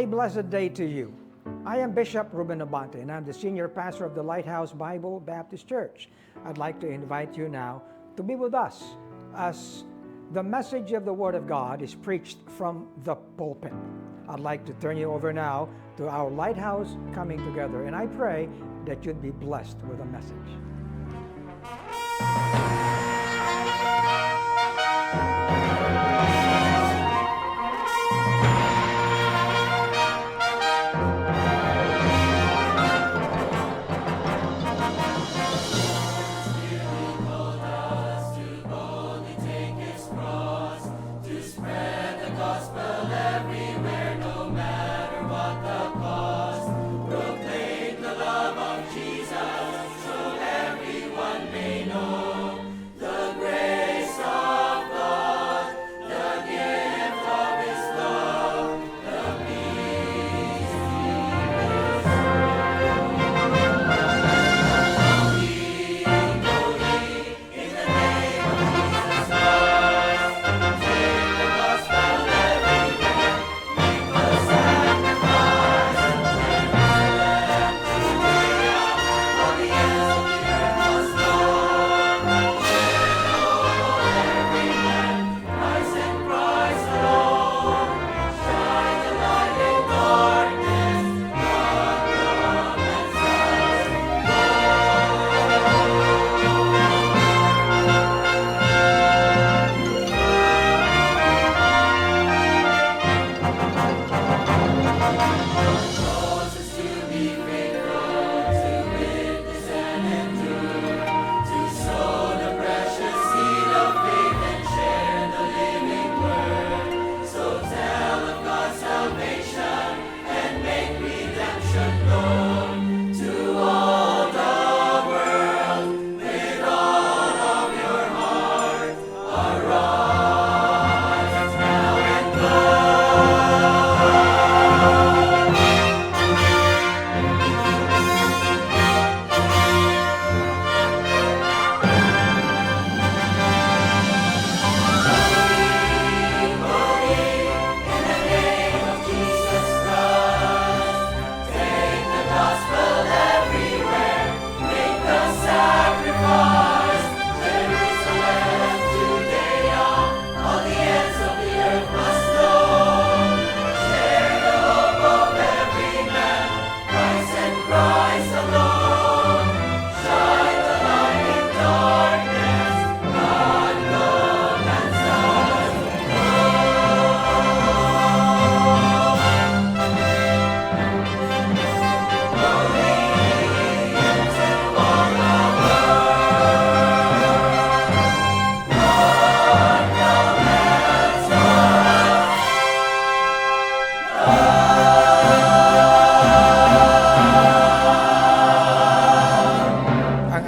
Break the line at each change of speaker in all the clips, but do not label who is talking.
A blessed day to you. I am Bishop Ruben Abante, and I'm the senior pastor of the Lighthouse Bible Baptist Church. I'd like to invite you now to be with us as the message of the Word of God is preached from the pulpit. I'd like to turn you over now to our Lighthouse Coming Together, and I pray that you'd be blessed with the message.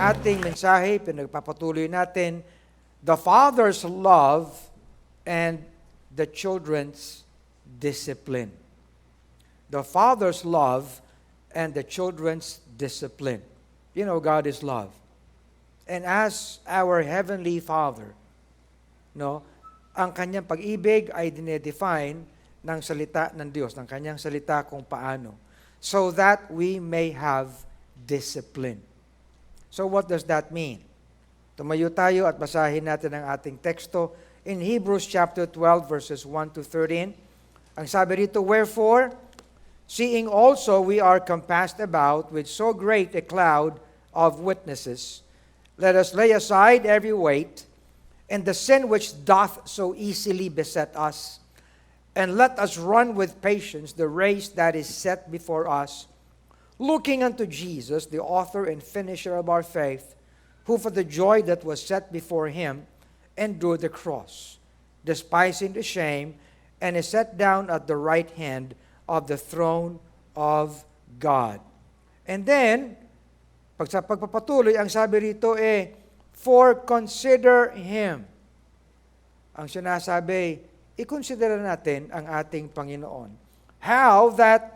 Ating mensahe, pinagpapatuloy natin, the Father's love and the children's discipline. The Father's love and the children's discipline. You know, God is love. And as our Heavenly Father, no, ang kanyang pag-ibig ay dinedefine ng salita ng Diyos, ng kanyang salita kung paano, so that we may have discipline. So what does that mean? Tumayo tayo at basahin natin ang ating teksto in Hebrews chapter 12 verses 1 to 13. Ang sabi rito, wherefore, seeing also we are compassed about with so great a cloud of witnesses, let us lay aside every weight and the sin which doth so easily beset us, and let us run with patience the race that is set before us, looking unto Jesus, the author and finisher of our faith, who for the joy that was set before him endured the cross, despising the shame, and is set down at the right hand of the throne of God. And then, sa pagpapatuloy, ang sabi rito for consider Him. Ang sinasabi, i-consider natin ang ating Panginoon. How that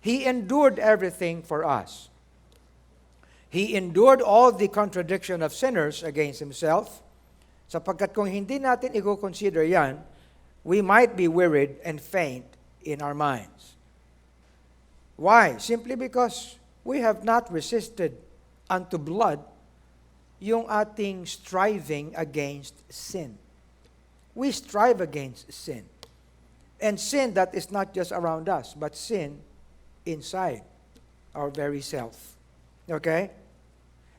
He endured everything for us. He endured all the contradiction of sinners against Himself, sapagkat kung hindi natin i-consider yan, we might be wearied and faint in our minds. Why? Simply because we have not resisted unto blood yung ating striving against sin. We strive against sin. And sin that is not just around us, but sin inside our very self. Okay?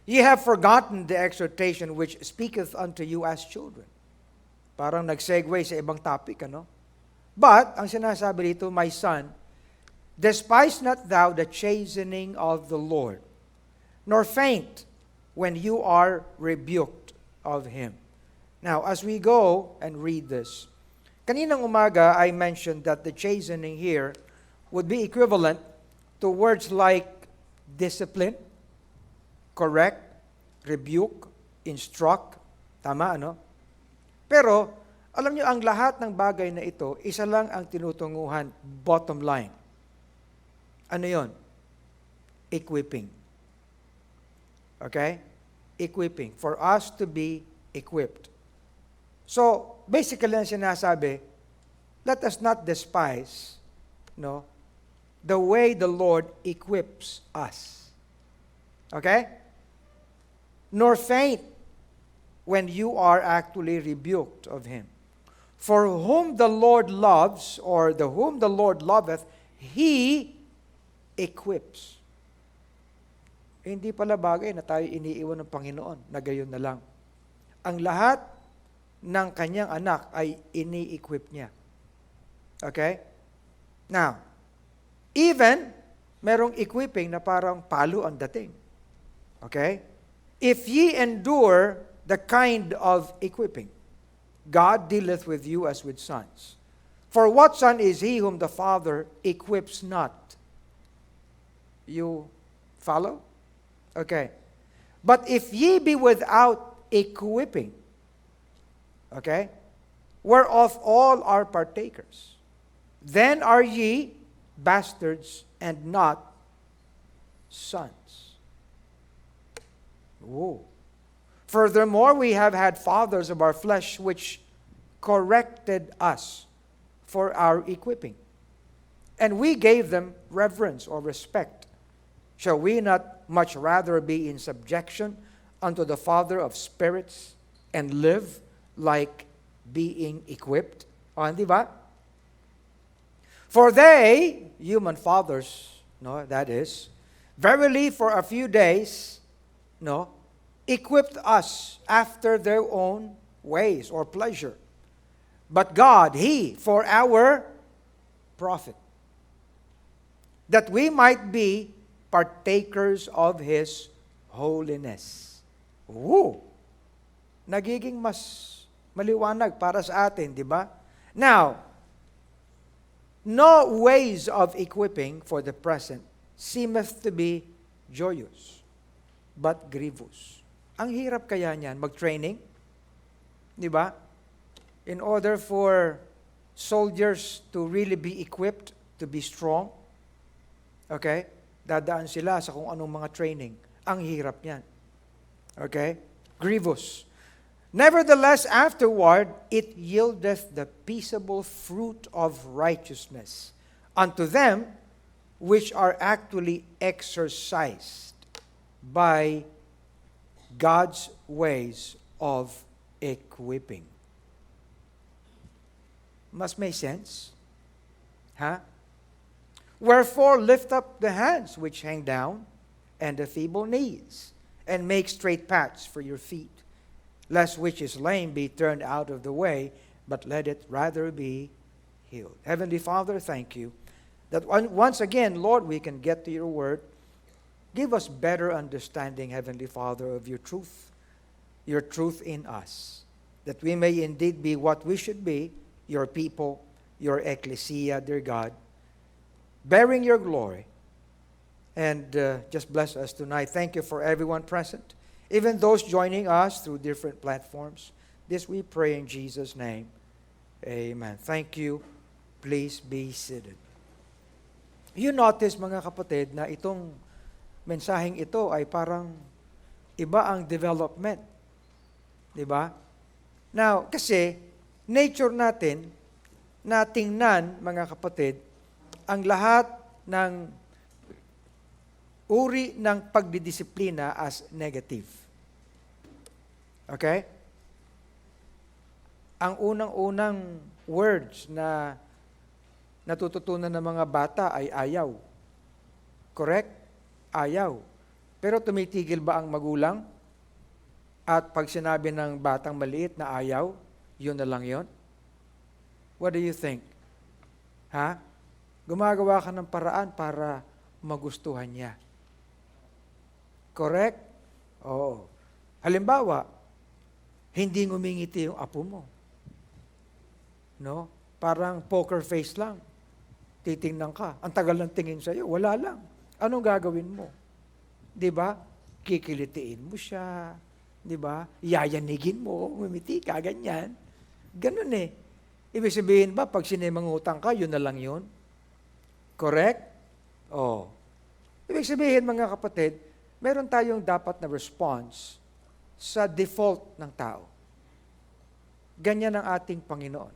Ye have forgotten the exhortation which speaketh unto you as children. Parang nag-segue sa ibang topic, ano? But, ang sinasabi dito, my son, despise not thou the chastening of the Lord, nor faint when you are rebuked of Him. Now, as we go and read this, kaninang umaga, I mentioned that the chastening here would be equivalent to words like discipline, correct, rebuke, instruct. Tama, ano? Pero, alam niyo, ang lahat ng bagay na ito, isa lang ang tinutunguhan, bottom line. Ano yon? Equipping. Okay? Equipping. For us to be equipped. So, basically, ang sinasabi, let us not despise, the way the Lord equips us. Okay? Nor faint when you are actually rebuked of Him. For whom the Lord loves, or the whom the Lord loveth, He equips. Hindi pala bagay na tayo iniiwan ng Panginoon, na gayon na lang. Ang lahat ng kanyang anak ay ini-equip niya. Okay? Now, even merong equipping na parang palo ang dating. Okay? If ye endure the kind of equipping, God dealeth with you as with sons. For what son is he whom the Father equips not? You follow? Okay. But if ye be without equipping, okay, whereof all are partakers, then are ye bastards and not sons. Whoa. Furthermore, we have had fathers of our flesh which corrected us for our equipping, and we gave them reverence or respect. Shall we not much rather be in subjection unto the Father of spirits and live like being equipped? O, di ba? For they, human fathers, that is, verily for a few days, equipped us after their own ways or pleasure. But God, He, for our profit, that we might be partakers of His holiness. Woo! Nagiging mas maliwanag para sa atin, di ba? Now, no ways of equipping for the present seemeth to be joyous, but grievous. Ang hirap kaya niyan, mag-training, di ba? In order for soldiers to really be equipped, to be strong, okay? Dadaan sila sa kung anong mga training. Ang hirap niyan. Okay? Grievous. Nevertheless, afterward, it yieldeth the peaceable fruit of righteousness unto them which are actually exercised by God's ways of equipping. Must make sense? Huh? Wherefore lift up the hands which hang down, and the feeble knees, and make straight paths for your feet, lest which is lame be turned out of the way, but let it rather be healed. Heavenly Father, thank you that once again, Lord, we can get to your word. Give us better understanding, Heavenly Father, of your truth in us, that we may indeed be what we should be, your people, your ecclesia, dear God, bearing your glory. And just bless us tonight. Thank you for everyone present, even those joining us through different platforms. This we pray in Jesus' name. Amen. Thank you. Please be seated. You notice, mga kapatid, na itong mensaheng ito ay parang iba ang development. Diba? Now, kasi nature natin na tingnan, mga kapatid, ang lahat ng uri ng pagdidisiplina as negative. Okay? Ang unang-unang words na natututunan ng mga bata ay ayaw. Correct? Ayaw. Pero tumitigil ba ang magulang? At pag sinabi ng batang maliit na ayaw, yun na lang yun? What do you think? Ha? Gumagawa ka ng paraan para magustuhan niya. Correct? Oo. Halimbawa, hindi ngumingiti yung apo mo. No? Parang poker face lang. Titingnan ka. Ang tagal ng tingin sa'yo. Wala lang. Anong gagawin mo? 'Di ba? Kikilitiin mo siya. 'Di ba? Yayanigin mo. Umimiti ka. Ganyan. Ganun eh. Ibig sabihin ba, pag sinimangutang ka, yun na lang yun? Correct? Oh. Ibig sabihin, mga kapatid, meron tayong dapat na response sa default ng tao. Ganyan ang ating Panginoon.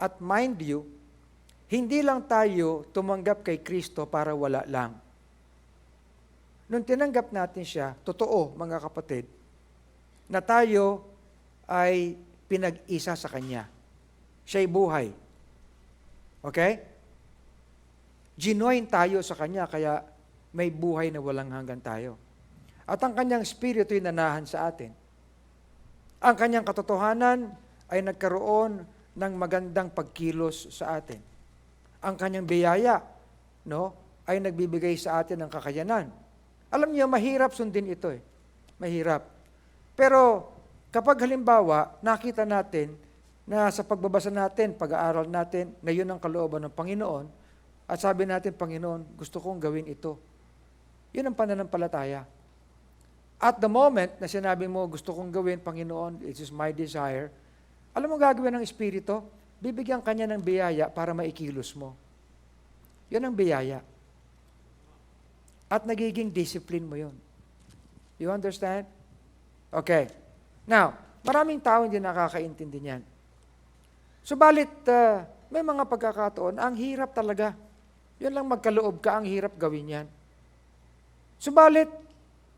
At mind you, hindi lang tayo tumanggap kay Kristo para wala lang. Nung tinanggap natin siya, totoo mga kapatid, na tayo ay pinag-isa sa Kanya. Siya'y buhay. Okay? Ginoin tayo sa Kanya, kaya may buhay na walang hanggan tayo. At ang Kanyang Espiritu ay nanahan sa atin. Ang Kanyang katotohanan ay nagkaroon ng magandang pagkilos sa atin. Ang Kanyang biyaya, no, ay nagbibigay sa atin ng kakayanan. Alam niyo, mahirap sundin ito eh. Mahirap. Pero kapag halimbawa, nakita natin na sa pagbabasa natin, pag-aaral natin, na yun ang kalooban ng Panginoon, at sabi natin, Panginoon, gusto kong gawin ito. Yun ang pananampalataya. At the moment na sinabi mo, gusto kong gawin, Panginoon, it is my desire, alam mo gagawin ng Espiritu? Bibigyan Kanya ng biyaya para maikilos mo. Yun ang biyaya. At nagiging discipline mo yun. You understand? Okay. Now, maraming tao hindi nakakaintindi niyan. Subalit, may mga pagkakataon, ang hirap talaga. Yun lang magkaloob ka, ang hirap gawin yan. Subalit,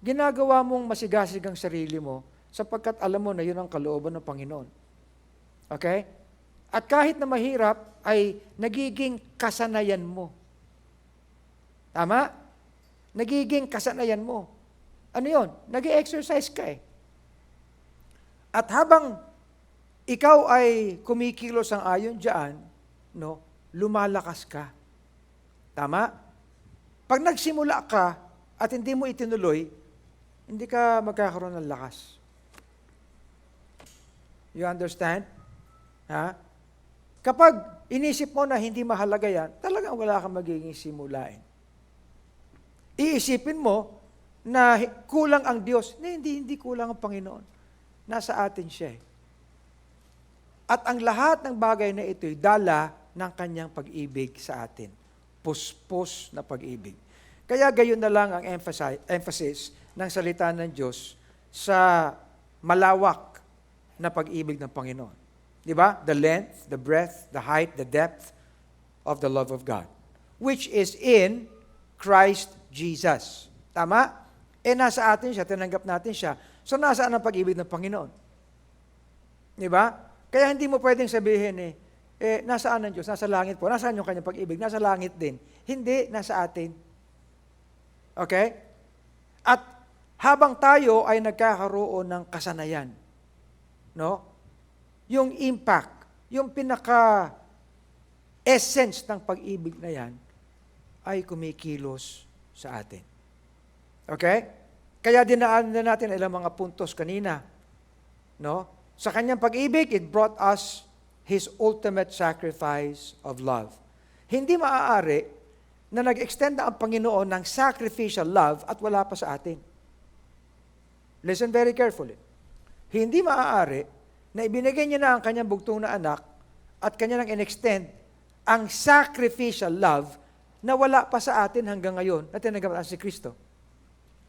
ginagawa mong masigasig ang sarili mo sapagkat alam mo na yun ang kalooban ng Panginoon. Okay? At kahit na mahirap, ay nagiging kasanayan mo. Tama? Nagiging kasanayan mo. Ano yun? Nag-exercise ka eh. At habang ikaw ay kumikilos ang ayon diyan, no, lumalakas ka. Tama? Pag nagsimula ka at hindi mo itinuloy, hindi ka magkakaroon ng lakas. You understand? Ha? Kapag inisip mo na hindi mahalaga yan, talagang wala kang magiging simulain. Iisipin mo na kulang ang Diyos. Hindi kulang ang Panginoon. Nasa atin siya eh. At ang lahat ng bagay na ito'y dala ng Kanyang pag-ibig sa atin. Puspos na pag-ibig. Kaya gayon na lang ang emphasis ng salita ng Diyos sa malawak na pag-ibig ng Panginoon. Di ba? The length, the breadth, the height, the depth of the love of God. Which is in Christ Jesus. Tama? Nasa atin siya, tinanggap natin siya. So, nasaan ang pag-ibig ng Panginoon? Di ba? Kaya hindi mo pwedeng sabihin nasaan ang Diyos? Nasa langit po. Nasaan yung kanyang pag-ibig? Nasa langit din. Hindi, nasa atin. Okay? At habang tayo ay nagkakaroon ng kasanayan, no? Yung impact, yung pinaka-essence ng pag-ibig na yan, ay kumikilos sa atin. Okay? Kaya dinaan na natin ilang mga puntos kanina. No? Sa kanyang pag-ibig, it brought us His ultimate sacrifice of love. Hindi maaari na nag-extend ang Panginoon ng sacrificial love at wala pa sa atin. Listen very carefully. Hindi maaari na ibinigay niya na ang kanyang bugtong na anak at kanya nang in-extend ang sacrificial love na wala pa sa atin hanggang ngayon na tinanggap natin si Kristo.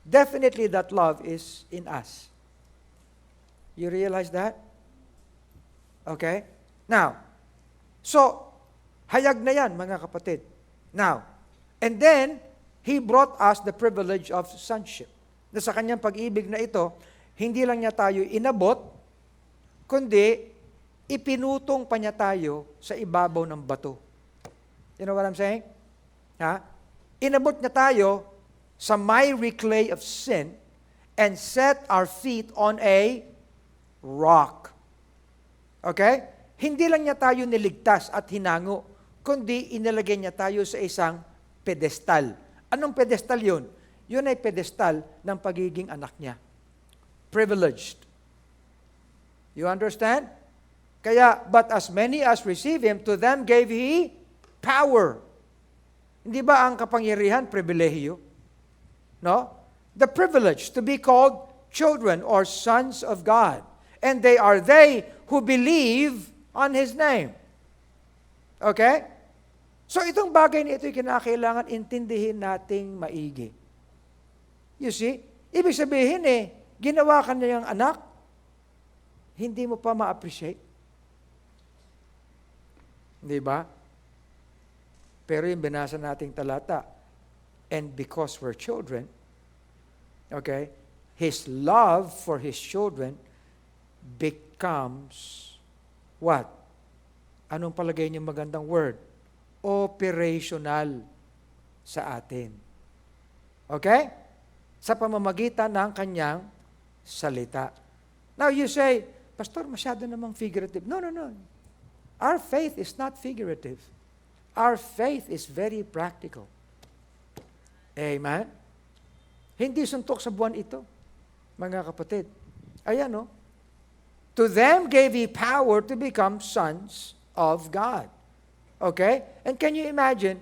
Definitely that love is in us. You realize that? Okay? Now, so, hayag na yan, mga kapatid. Now, and then, He brought us the privilege of sonship. Na sa kanyang pag-ibig na ito, hindi lang niya tayo inabot, kundi ipinutong pa niya tayo sa ibabaw ng bato. You know what I'm saying? Ha? Inabot niya tayo sa miry clay of sin and set our feet on a rock. Okay? Hindi lang niya tayo niligtas at hinango, kundi inilagay niya tayo sa isang pedestal. Anong pedestal yun? Yun ay pedestal ng pagiging anak niya. Privileged. You understand? Kaya, but as many as receive Him, to them gave He power. Hindi ba ang kapangyarihan, pribilehiyo? No? The privilege to be called children or sons of God. And they are they who believe on His name. Okay? So itong bagay na ito ay kinakailangan intindihin nating maigi. You see? Ibig sabihin ginawa ka niyang anak, hindi mo pa ma-appreciate. Di ba? Pero yung binasa nating talata, and because we're children, okay, His love for His children becomes what? Anong palagay niyo magandang word? Operational sa atin. Okay? Sa pamamagitan ng kanyang salita. Now you say, Pastor, masyado namang figurative. No. Our faith is not figurative. Our faith is very practical. Amen? Hindi suntok sa buwan ito, mga kapatid. Ayan, To them gave He power to become sons of God. Okay? And can you imagine,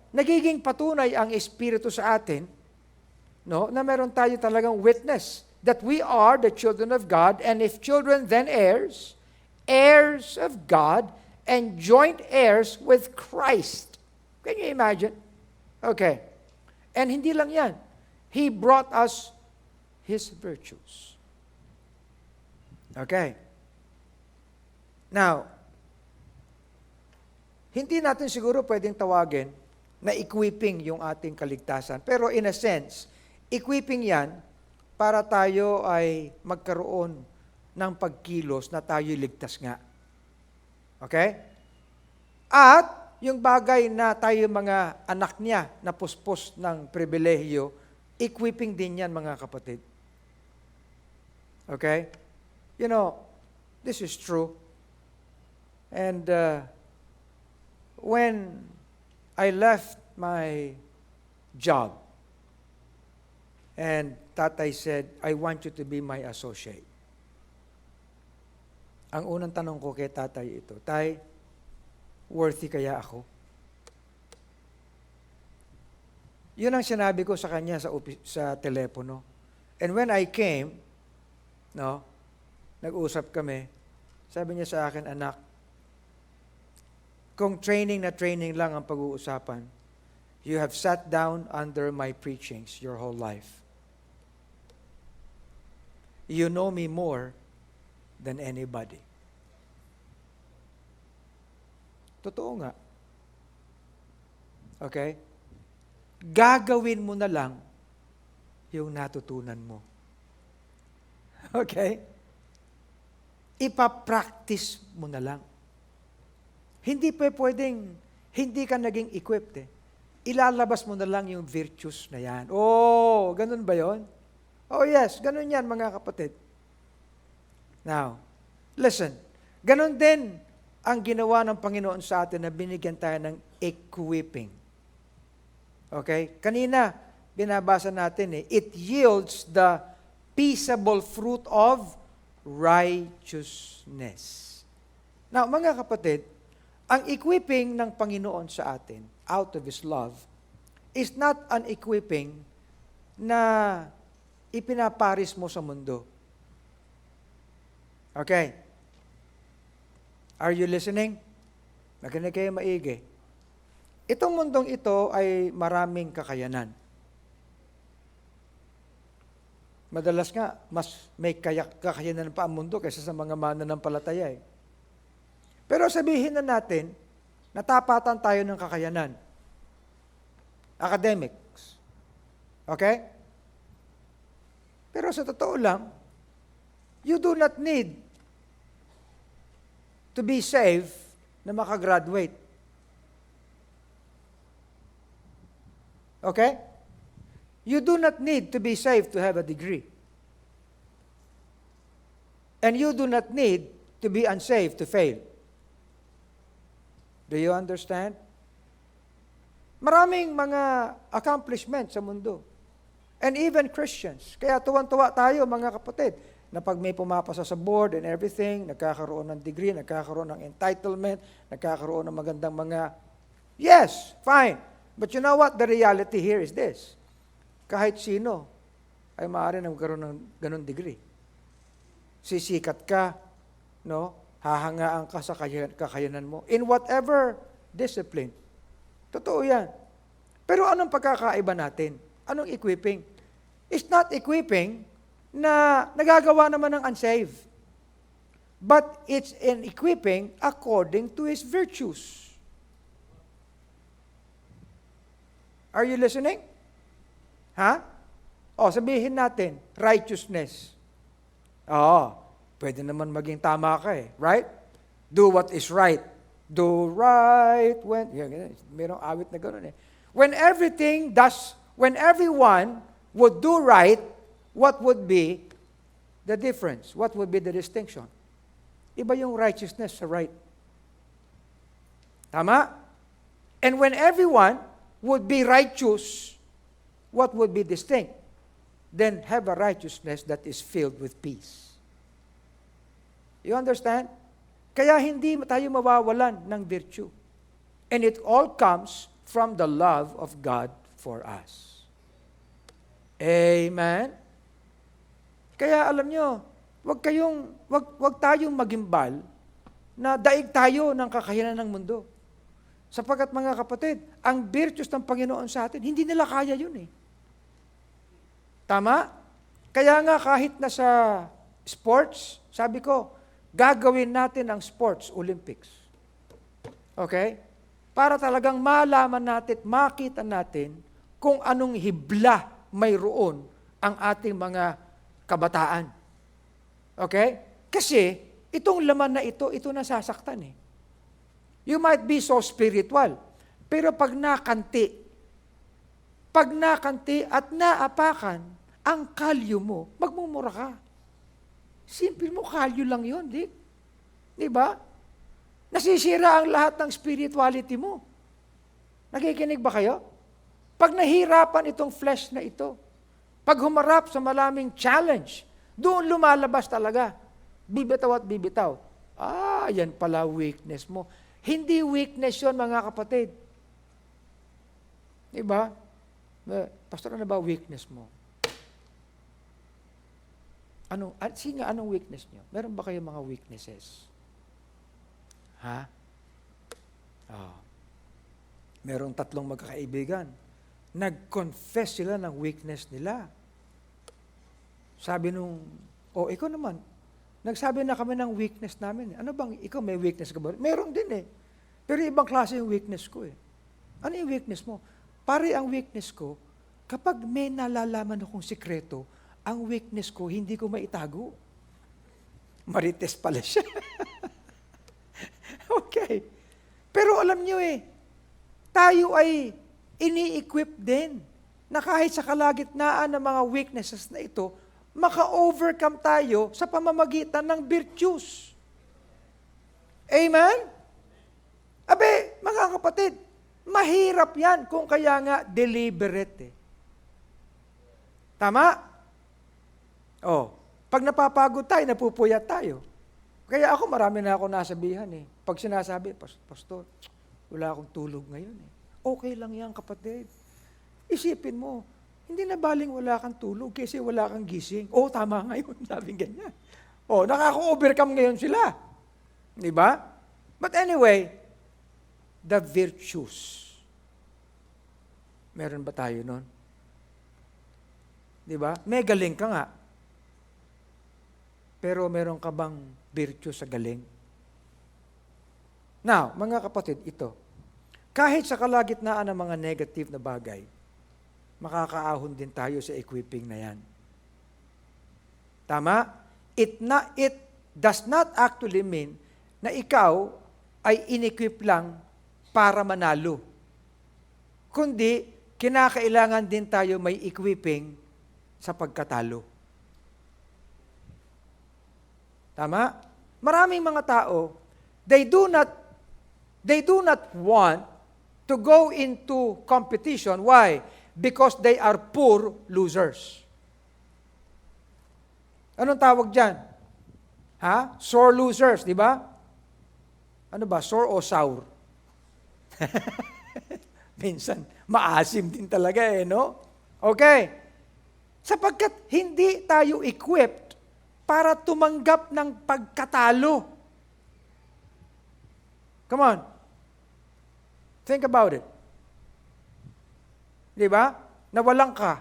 nagiging patunay ang Espiritu sa atin, na meron tayo talagang witness that we are the children of God, and if children, then heirs, heirs of God, and joint heirs with Christ. Can you imagine? Okay. And hindi lang yan. He brought us His virtues. Okay. Now, hindi natin siguro pwedeng tawagin na equipping yung ating kaligtasan. Pero in a sense, equipping yan para tayo ay magkaroon ng pagkilos na tayo ligtas nga. Okay? At yung bagay na tayo mga anak niya na puspos ng pribilehiyo, equipping din yan mga kapatid. Okay? This is true. And when I left my job, and Tatay said, I want you to be my associate. Ang unang tanong ko kay Tatay ito, Tay, worthy kaya ako? Yun ang sinabi ko sa kanya sa telepono. And when I came, nag-usap kami, sabi niya sa akin, anak, kung training na training lang ang pag-uusapan, you have sat down under my preachings your whole life. You know me more than anybody. Totoo nga. Okay? Gagawin mo na lang yung natutunan mo. Okay? Ipapractice mo na lang. Hindi pa pwedeng, hindi ka naging equipped Ilalabas mo na lang yung virtues na yan. Oh, ganun ba yon? Oh yes, ganun yan mga kapatid. Now, listen, ganun din ang ginawa ng Panginoon sa atin na binigyan tayo ng equipping. Okay? Kanina, binabasa natin it yields the peaceable fruit of righteousness. Now, mga kapatid, ang equipping ng Panginoon sa atin, out of His love, is not an equipping na ipinaparis mo sa mundo. Okay? Are you listening? Makinig kayo maigi. Itong mundong ito ay maraming kakayanan. Madalas nga, mas may kakayanan pa ang mundo kaysa sa mga mananampalataya Pero sabihin na natin, natapatan tayo ng kakayanan. academics. Okay? Pero sa totoo lang, you do not need to be saved na makagraduate. Okay? You do not need to be saved to have a degree. And you do not need to be unsaved to fail. Do you understand? Maraming mga accomplishments sa mundo. And even Christians. Kaya tuwan-tuwa tayo, mga kapatid, na pag may pumapasa sa board and everything, nagkakaroon ng degree, nagkakaroon ng entitlement, nagkakaroon ng magandang mga, yes, fine. But you know what? The reality here is this. Kahit sino ay maaari na magkaroon ng ganun degree. Sisikat ka, no? Hahangaan ka sa kakayanan mo. In whatever discipline. Totoo yan. Pero anong pagkakaiba natin? Anong equipping? It's not equipping na nagagawa naman ng unsaved. But it's an equipping according to his virtues. Are you listening? Ha? O, sabihin natin, righteousness. Oo, pwede naman maging tama ka eh. Right? Do what is right. Do right when... Mayroong awit na gano'n eh. When everyone would do right, what would be the difference? What would be the distinction? Iba yung righteousness sa right. Tama? And when everyone would be righteous, what would be distinct? Then have a righteousness that is filled with peace. You understand? Kaya hindi tayo mawawalan ng virtue. And it all comes from the love of God for us. Amen? Kaya alam nyo, wag tayong magimbal na daig tayo ng kakayanan ng mundo. Sapagkat mga kapatid, ang virtues ng Panginoon sa atin, hindi nila kaya yun eh. Tama? Kaya nga kahit na sa sports, sabi ko, gagawin natin ang sports Olympics. Okay? Para talagang malaman natin, makita natin kung anong hibla mayroon ang ating mga kabataan. Okay? Kasi, itong laman na ito nasasaktan eh. You might be so spiritual, pero pag nakanti at naapakan ang kalyo mo, magmumura ka. Simple mo, kalyo lang yun, di ba? Nasisira ang lahat ng spirituality mo. Nakikinig ba kayo? Pag nahirapan itong flesh na ito, pag humarap sa maraming challenge, doon lumalabas talaga. Bibitaw at bibitaw. Yan pala weakness mo. Hindi weakness yun, mga kapatid. Diba? Pastor, ano ba weakness mo? Anong weakness nyo? Meron ba kayo mga weaknesses? Ha? Merong 3 magkakaibigan. Nag-confess sila ng weakness nila. Sabi ikaw naman, nagsabi na kami ng weakness namin. Ano bang, ikaw may weakness ka ba? Meron din eh. Pero ibang klase yung weakness ko eh. Ano yung weakness mo? Pare, ang weakness ko, kapag may nalalaman akong sikreto, ang weakness ko, hindi ko maitago. Marites pala siya. Okay. Pero alam nyo tayo ay ini-equip din na kahit sa kalagitnaan ng mga weaknesses na ito, maka-overcome tayo sa pamamagitan ng virtues. Amen? Abe, mga kapatid, mahirap yan kung kaya nga deliberate Tama? Pag napapagod tayo, napupuyat tayo. Kaya ako, marami na ako nasabihan Pag sinasabi, Pastor, wala akong tulog ngayon Okay lang yan, kapatid. Isipin mo, hindi na baling wala kang tulog kasi wala kang gising. Tama ngayon, sabing ganyan. Nakaka-overcome ngayon sila. Di ba? But anyway, the virtues. Meron ba tayo nun? Di ba? May galing ka nga. Pero meron ka bang virtue sa galing? Now, mga kapatid, ito. kahit sa kalagitnaan ng mga negative na bagay, makakaahon din tayo sa equipping na yan. Tama? It does not actually mean na ikaw ay inequip lang para manalo. Kundi, kinakailangan din tayo may equipping sa pagkatalo. Tama? Maraming mga tao, they do not want to go into competition. Why? Because they are poor losers. Anong tawag dyan? Ha? Sore losers, di ba? Ano ba? Sore o sour? Minsan, maasim din talaga no? Okay. Sapagkat hindi tayo equipped para tumanggap ng pagkatalo. Come on. Think about it. Di ba? Nawalan ka.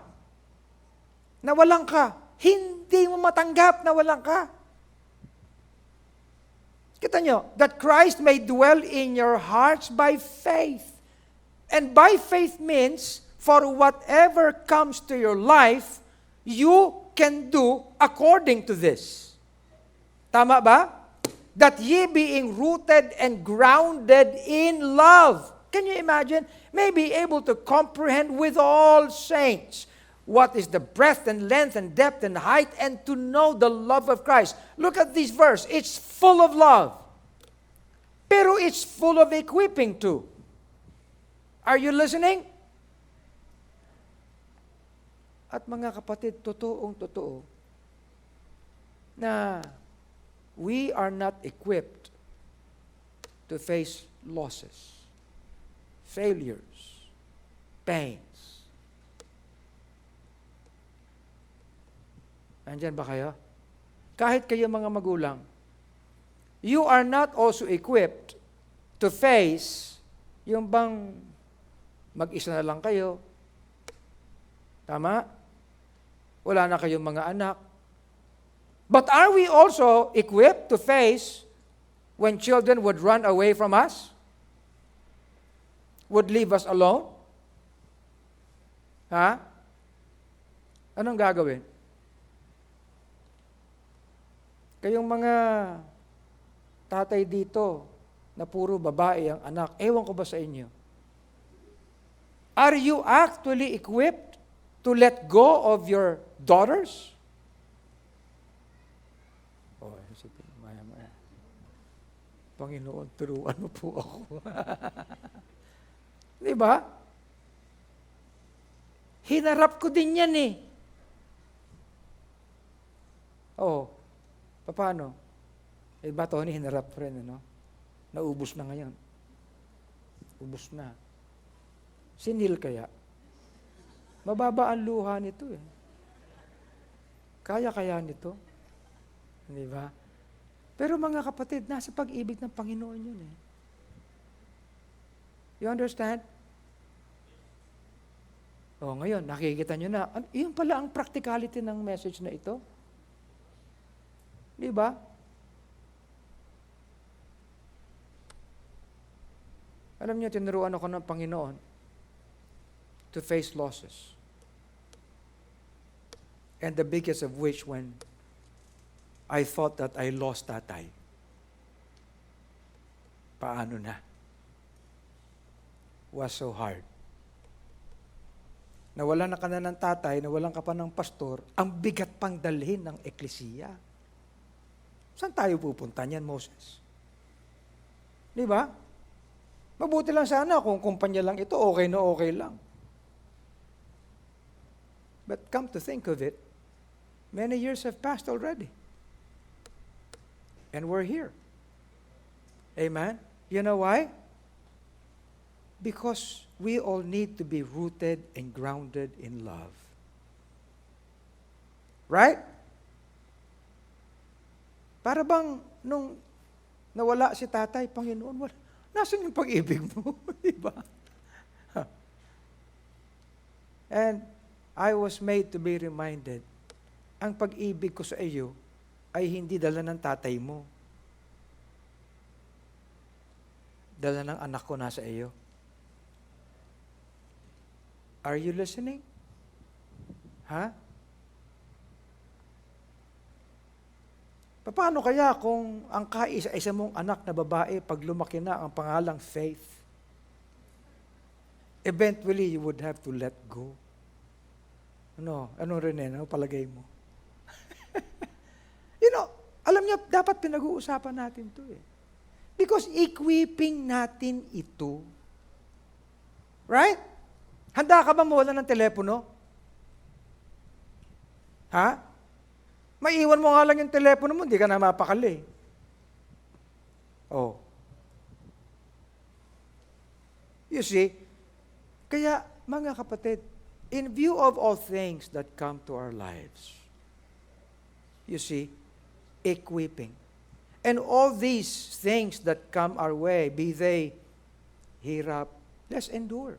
Nawalan ka. Hindi mo matanggap na walang ka. Kita nyo, that Christ may dwell in your hearts by faith. And by faith means, for whatever comes to your life, you can do according to this. Tama ba? That ye being rooted and grounded in love. Can you imagine? May be able to comprehend with all saints what is the breadth and length and depth and height, and to know the love of Christ. Look at this verse. It's full of love. Pero it's full of equipping too. Are you listening? At mga kapatid, totoong-totoo na we are not equipped to face losses, failures, pains. Andyan ba kayo? Kahit kayo mga magulang, you are not also equipped to face yung bang mag-isa na lang kayo. Tama? Wala na kayong mga anak. But are we also equipped to face when children would run away from us? Would leave us alone? Ha? Anong gagawin? Kayong mga tatay dito na puro babae ang anak, ewan ko ba sa inyo? Are you actually equipped to let go of your daughters? Oh, isipin, maya. Panginoon, turuan mo po ako. Di ba? Hinarap ko din yan eh. Oh, paano? Eh ba, Tony, hinarap rin, ano? Naubos na ngayon. Ubos na. Sinil kaya? Mababa ang luha nito eh. Kaya nito? Di ba? Pero mga kapatid, nasa pag-ibig ng Panginoon yun eh. You understand? O ngayon, nakikita nyo na, yun pala ang practicality ng message na ito. Di ba? Alam niyo, tinuruan ako ng Panginoon to face losses. And the biggest of which when I thought that I lost tatay. Paano na? Was so hard. Nawalan na ka na ng tatay, nawalan ka pa ng pastor, ang bigat pang dalhin ng eklesiya. Saan tayo pupunta niyan, Moses? Di ba? Mabuti lang sana kung kumpanya lang ito, okay na okay lang. But come to think of it, many years have passed already. And we're here. Amen? You know why? Because we all need to be rooted and grounded in love. Right? Para bang nung nawala si tatay, Panginoon, nasan yung pag-ibig mo? Diba? And I was made to be reminded, ang pag-ibig ko sa iyo ay hindi dala ng tatay mo. Dala ng anak ko nasa iyo. Are you listening? Ha? Paano kaya kung ang kaisa-isa mong anak na babae, pag lumaki na ang pangalang Faith, eventually you would have to let go? Ano rin ano palagay mo? Alam niyo, dapat pinag-uusapan natin to eh. Because equipping natin ito. Right? Handa ka ba mawala ng telepono? Ha? Maiwan mo nga lang yung telepono mo, hindi ka na mapakali. Oh. You see, kaya mga kapatid, in view of all things that come to our lives, you see, equipping. And all these things that come our way, be they hirap, let's endure.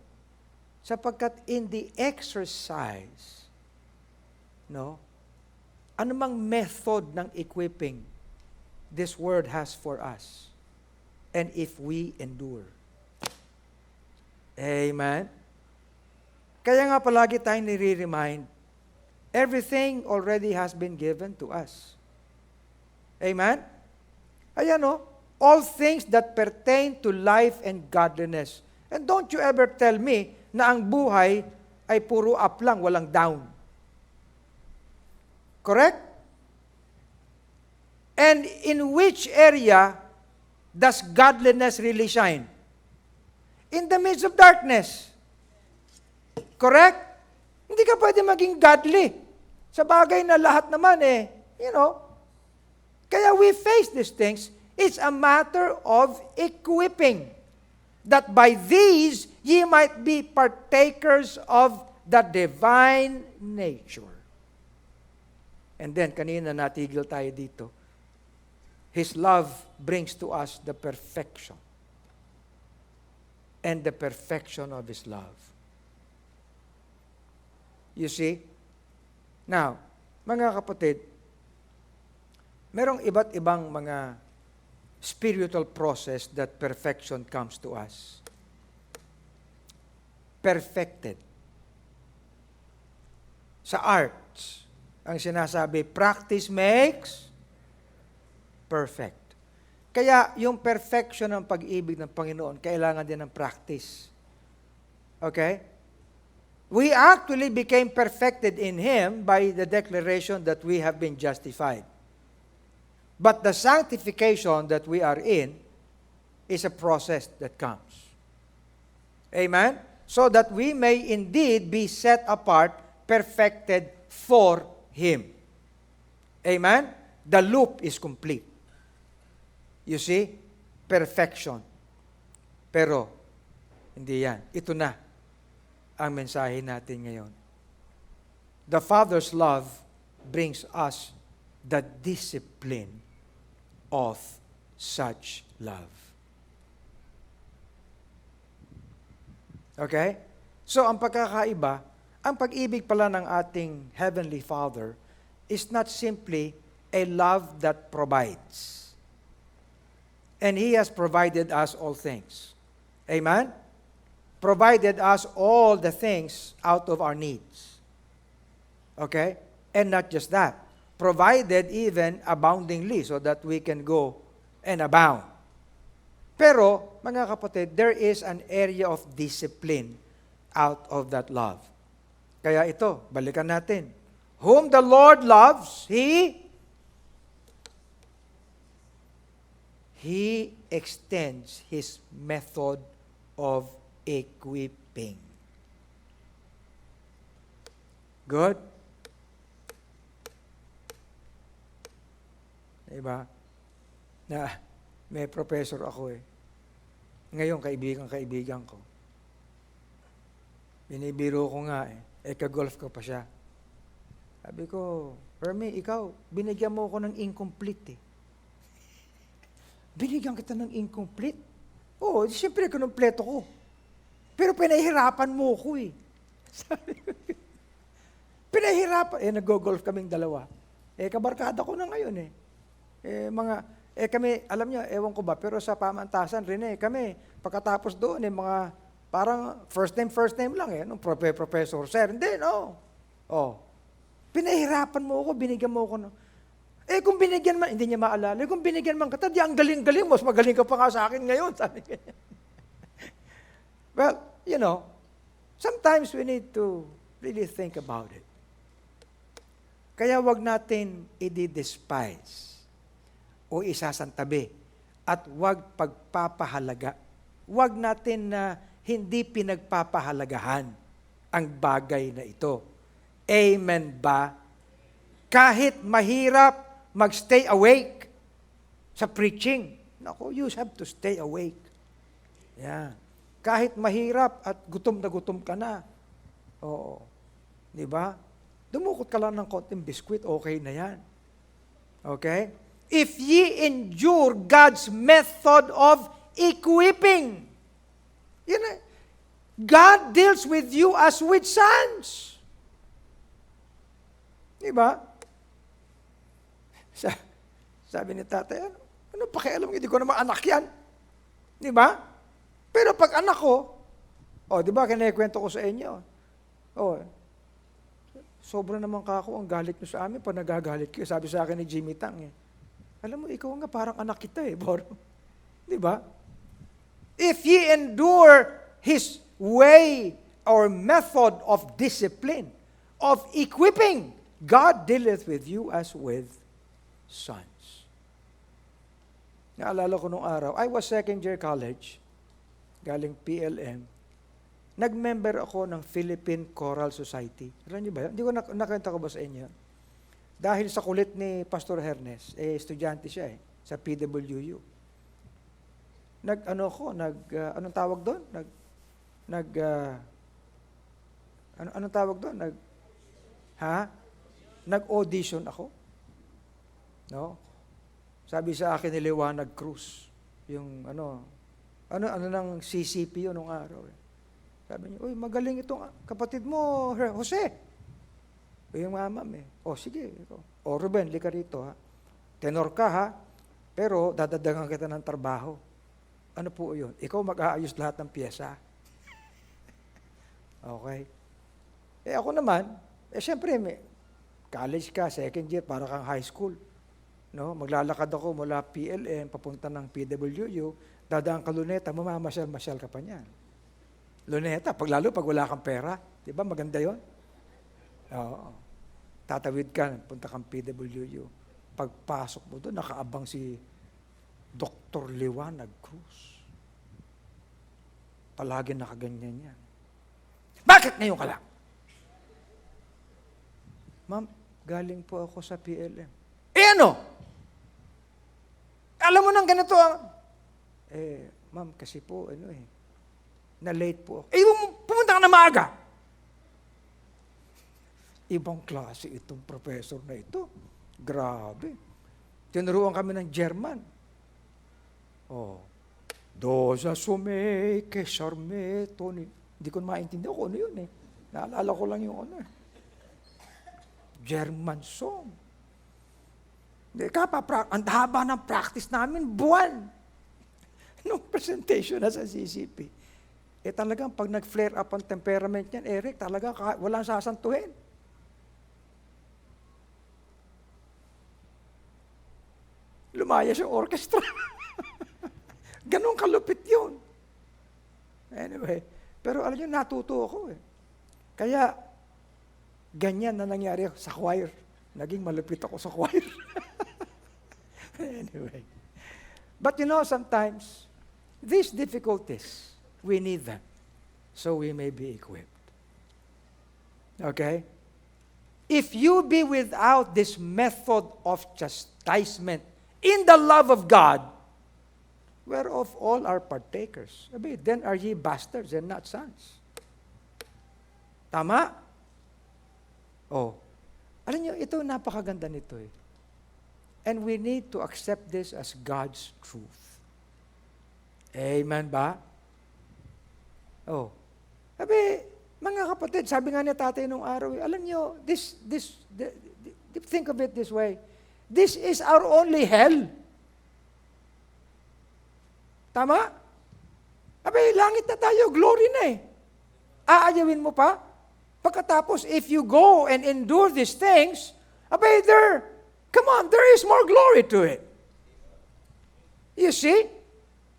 Sapagkat in the exercise, anumang method ng equipping, this word has for us. And if we endure. Amen? Kaya nga palagi tayong nire-remind, everything already has been given to us. Amen? Ayan all things that pertain to life and godliness. And don't you ever tell me na ang buhay ay puro up lang, walang down. Correct? And in which area does godliness really shine? In the midst of darkness. Correct? Hindi ka pwede maging godly. Sa bagay na lahat naman kaya we face these things. It's a matter of equipping, that by these ye might be partakers of the divine nature. And then, kanina natigil tayo dito. His love brings to us the perfection. And the perfection of His love. You see? Now, mga kapatid, merong iba't ibang mga spiritual process that perfection comes to us. Perfected. Sa arts, ang sinasabi, practice makes perfect. Kaya yung perfection ng pag-ibig ng Panginoon, kailangan din ng practice. Okay? We actually became perfected in Him by the declaration that we have been justified. But the sanctification that we are in is a process that comes. Amen? So that we may indeed be set apart, perfected for Him. Amen? The loop is complete. You see? Perfection. Pero, hindi yan. Ito na ang mensahe natin ngayon. The Father's love brings us the discipline of such love. Okay? So, ang pagkakaiba, ang pag-ibig pala ng ating Heavenly Father is not simply a love that provides. And He has provided us all things. Amen? Provided us all the things out of our needs. Okay? And not just that. Provided even aboundingly so that we can go and abound. Pero, mga kapatid, there is an area of discipline out of that love. Kaya ito, balikan natin. Whom the Lord loves, He extends His method of equipping. Good? Diba? Na may professor ako Ngayon, kaibigan ko. Binibiro ko nga ka-golf ko pa siya. Sabi ko, Hermie, ikaw, binigyan mo ako ng incomplete Binigyan kita ng incomplete? Oo, siyempre, kinumpleto ko. Pero pinahirapan mo ko Sabi ko, pinahirapan. Nag-golf kaming dalawa. Kabarkada ko na ngayon kami, alam niyo, ewan ko ba, pero sa pamantasan rin kami, pagkatapos doon, mga Parang first name lang eh. Nung professor, sir. Hindi, no. Oh. Pinahirapan mo ako, binigyan mo ako. Kung binigyan man, hindi niya maalala. Kung binigyan man kita, di ang galing-galing mo. Mas magaling ka pa nga sa akin ngayon. Sabi niya. Well, sometimes we need to really think about it. Kaya wag natin i-despise o isasantabi at wag pagpapahalaga. Wag natin na hindi pinagpapahalagahan ang bagay na ito. Amen ba? Kahit mahirap magstay awake sa preaching. Naku, you have to stay awake. Yan. Kahit mahirap at gutom na gutom ka na. Oo. Di ba? Dumukot ka lang ng konting biskwit, okay na yan. Okay? If ye endure God's method of equipping. God deals with you as with sons. Diba? Sabi ni tatay, ano pakialam, hindi ko naman anak yan. Diba? Pero pag anak ko, diba, kinikwento ko sa inyo. Sobra naman kako ang galit nyo sa amin pag nagagalit kayo. Sabi sa akin ni Jimmy Tang, alam mo, ikaw nga parang anak kita Diba? If ye endure His way or method of discipline, of equipping, God dealeth with you as with sons. Naalala ko nung araw, I was second year college, galing PLM. Nag-member ako ng Philippine Choral Society. Alam niyo ba? Hindi ko nakita ko ba sa inyo? Dahil sa kulit ni Pastor Hernes, estudyante siya sa PWU. Anong tawag doon? Anong tawag doon? Nag-audition ako. No? Sabi sa akin ni Liwanag Cruz, yung ng CCP yun nung araw. Sabi niya, magaling itong kapatid mo, Jose. Yung mama sige. Ruben, lika rito ha. Tenor ka ha, pero dadagdagan kita ng trabaho. Ano po yun? Ikaw mag-aayos lahat ng piyesa. Okay. Ako naman, siyempre, college ka, second year, para kang high school. No? Maglalakad ako mula PLM, papunta ng PWU, dadaan ka Luneta, mamamasyal-masyal ka pa niyan. Luneta, lalo pag wala kang pera, di ba maganda yon? Oo. Tatawid ka, punta kang PWU. Pagpasok mo doon, nakaabang si Dr. Liwanag Cruz. Palagi nakaganyan yan. Bakit ngayon ka lang? Ma'am, galing po ako sa PLM. Ano? Alam mo nang ganito ma'am, kasi po, na-late po ako. Pumunta ka na maaga. Ibang klase itong professor na ito. Grabe. Tinuruan kami ng German. Dosa sume, ke charme, Tony. Hindi ko maintindihan kung ano yun Naalala ko lang yung German song. Ang haba ng practice namin, buwan. Nung presentation na sa CCP. Talagang pag nag-flare up ang temperament niyan, Eric, talaga walang sasantuhin. Lumayas yung orchestra. Ganon kalupit yun. Anyway, pero alam niyo, natuto ako Kaya, ganyan na nangyari sa choir. Naging malupit ako sa choir. Anyway. But sometimes, these difficulties, we need them so we may be equipped. Okay? If you be without this method of chastisement in the love of God, whereof all are partakers, then are ye bastards and not sons. Tama? Alam niyo, ito napakaganda nito And we need to accept this as God's truth. Amen ba? Mga kapatid, sabi nga ni tatay nung araw, alam niyo, think of it this way. This is our only hell. Tama? Abay, langit na tayo, glory na eh. Aayawin mo pa? Pagkatapos, if you go and endure these things, abay, come on, there is more glory to it. You see?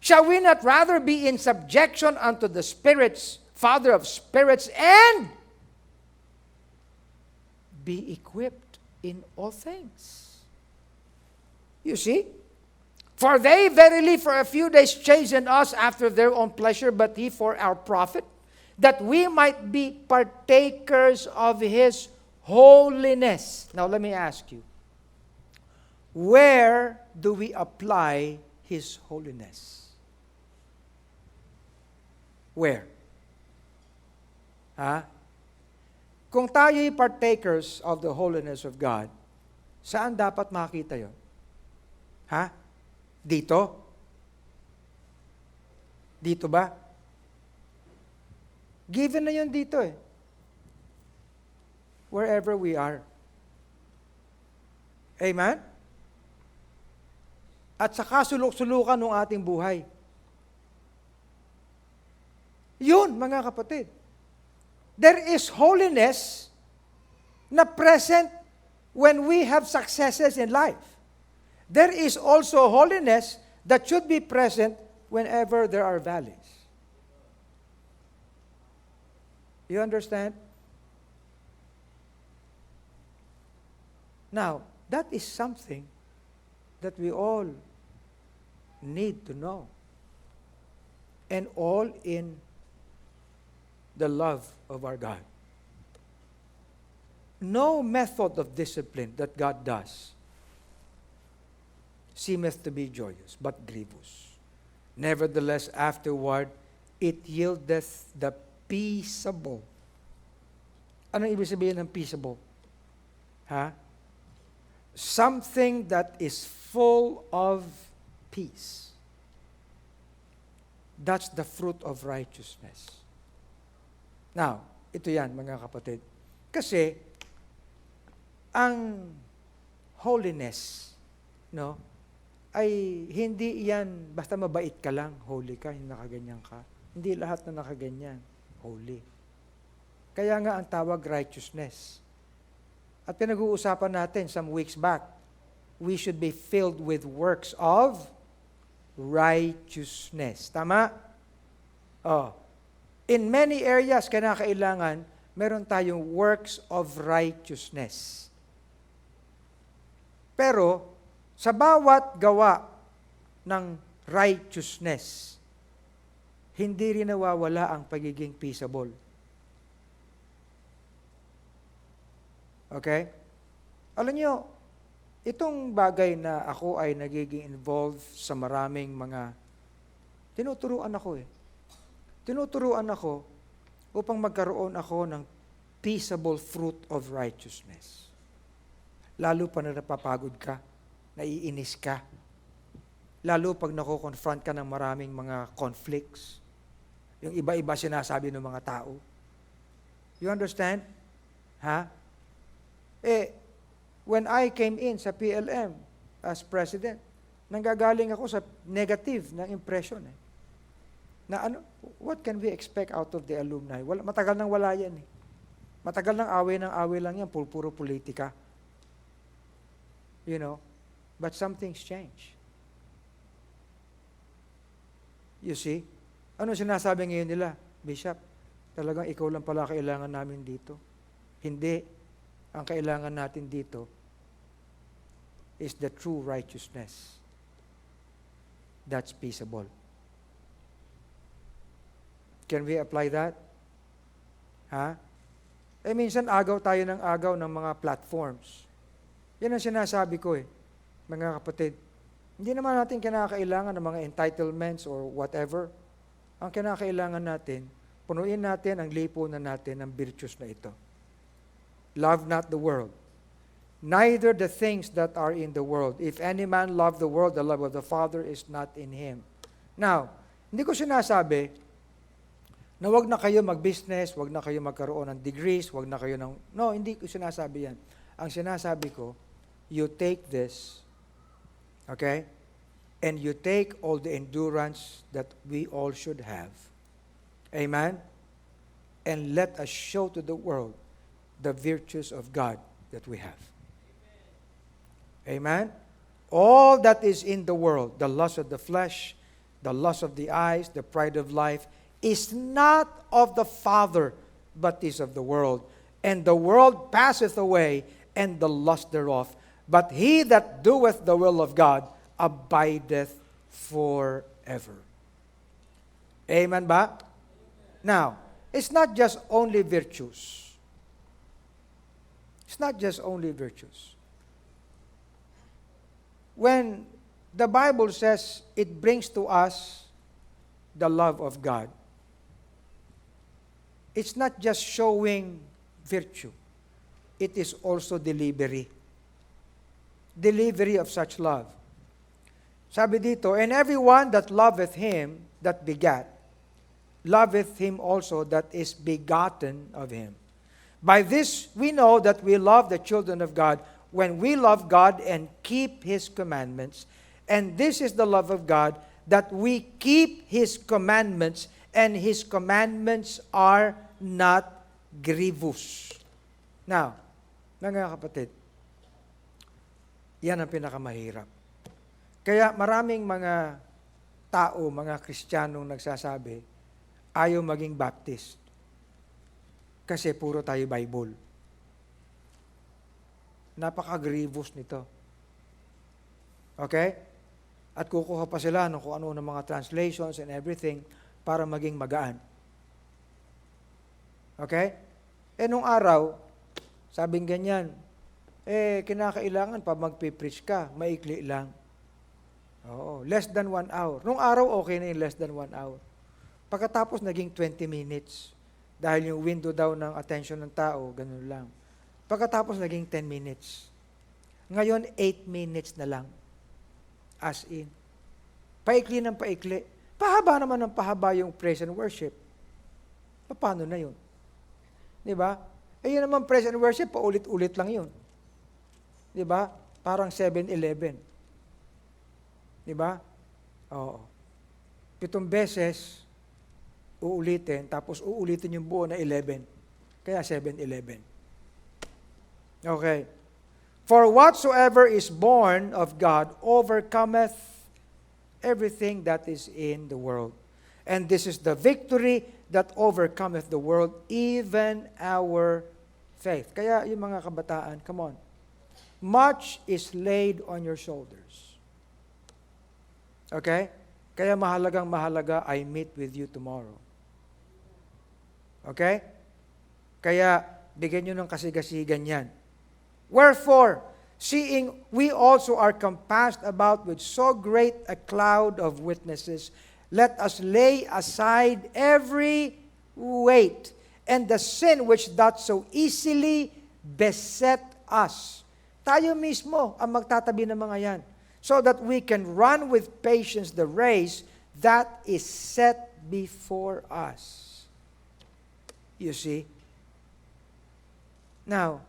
Shall we not rather be in subjection unto the spirits, Father of spirits, and be equipped in all things? You see? For they verily for a few days chasten us after their own pleasure, but he for our profit, that we might be partakers of his holiness. Now let me ask you, where do we apply his holiness? Where? Kung tayo'y partakers of the holiness of God, saan dapat makita yon? Dito? Dito ba? Given na yun dito eh. Wherever we are. Amen? At saka sulok-sulukan ng ating buhay. Yun, mga kapatid. There is holiness na present when we have successes in life. There is also holiness that should be present whenever there are valleys. You understand? Now, that is something that we all need to know. And all in the love of our God. No method of discipline that God does seemeth to be joyous, but grievous. Nevertheless, afterward, it yieldeth the peaceable. Ano ibig sabihin ng peaceable? Something that is full of peace. That's the fruit of righteousness. Now, ito yan, mga kapatid. Kasi, ang holiness, ay hindi yan, basta mabait ka lang, holy ka, yung nakaganyan ka. Hindi lahat na nakaganyan, holy. Kaya nga ang tawag righteousness. At pinag-uusapan natin some weeks back, we should be filled with works of righteousness. Tama? In many areas, kailangan, meron tayong works of righteousness. Pero, sa bawat gawa ng righteousness, hindi rin nawawala ang pagiging peaceable. Okay? Alam nyo, itong bagay na ako ay nagiging involved sa maraming mga, tinuturuan ako upang magkaroon ako ng peaceable fruit of righteousness. Lalo pa na napapagod ka, naiinis ka. Lalo pag nako-confront ka ng maraming mga conflicts. Yung iba-iba sinasabi ng mga tao. You understand? When I came in sa PLM as president, nanggagaling ako sa negative na impression. Na what can we expect out of the alumni? Matagal nang wala yan eh. Matagal nang away lang yan, puro politika. You know? But something's changed. You see? Ano sinasabi ngayon nila? Bishop, talagang ikaw lang pala kailangan namin dito. Hindi. Ang kailangan natin dito is the true righteousness. That's peaceable. Can we apply that? Minsan agaw tayo ng agaw ng mga platforms. Yan ang sinasabi ko mga kapatid. Hindi naman natin kinakailangan ng mga entitlements or whatever. Ang kinakailangan natin, punuin natin ang lipunan natin ng virtues na ito. Love not the world, neither the things that are in the world. If any man love the world, the love of the Father is not in him. Now, hindi ko sinasabi na wag na kayo mag-business, wag na kayo magkaroon ng degrees, wag na kayo ng... No, hindi ko sinasabi yan. Ang sinasabi ko, you take this, okay, and you take all the endurance that we all should have. Amen? And let us show to the world the virtues of God that we have. Amen? All that is in the world, the lust of the flesh, the lust of the eyes, the pride of life, is not of the Father, but is of the world. And the world passeth away, and the lust thereof. But he that doeth the will of God abideth forever. Amen ba? Now, it's not just only virtues. It's not just only virtues. When the Bible says it brings to us the love of God, it's not just showing virtue. It is also delivery. Delivery of such love. Sabi dito, and everyone that loveth him that begat, loveth him also that is begotten of him. By this we know that we love the children of God, when we love God and keep his commandments. And this is the love of God, that we keep his commandments, and his commandments are not grievous. Now, mga kapatid, yan ang pinakamahirap. Kaya maraming mga tao, mga Kristiyanong nagsasabi, ayaw maging Baptist. Kasi puro tayo Bible. Napaka-grievous nito. Okay? At kukuha pa sila ng kung ano ng mga translations and everything para maging magaan. Okay? Nung araw, sabing ganyan, kinakailangan pa magpipreach ka, maikli lang. Oo, less than 1 hour. Nung araw, okay na yung less than 1 hour. Pagkatapos, naging 20 minutes. Dahil yung window daw ng attention ng tao, ganun lang. Pagkatapos, naging 10 minutes. Ngayon, 8 minutes na lang. As in. Paikli ng paikli. Pahaba naman ng pahaba yung praise and worship. Paano na yun? Diba? Yun naman praise and worship, paulit-ulit lang yun. Diba? Parang 7-Eleven. Diba? Oo. 7 beses, uulitin, tapos uulitin yung buo na 11. Kaya 7-Eleven. Okay. For whatsoever is born of God overcometh everything that is in the world. And this is the victory that overcometh the world, even our faith. Kaya yung mga kabataan, come on. Much is laid on your shoulders. Okay? Kaya mahalaga, I meet with you tomorrow. Okay? Kaya, bigyan nyo ng kasigasigan yan. Wherefore, seeing we also are compassed about with so great a cloud of witnesses, let us lay aside every weight and the sin which doth so easily beset us. Tayo mismo ang magtatabi ng mga yan, so that we can run with patience the race that is set before us. You see? Now,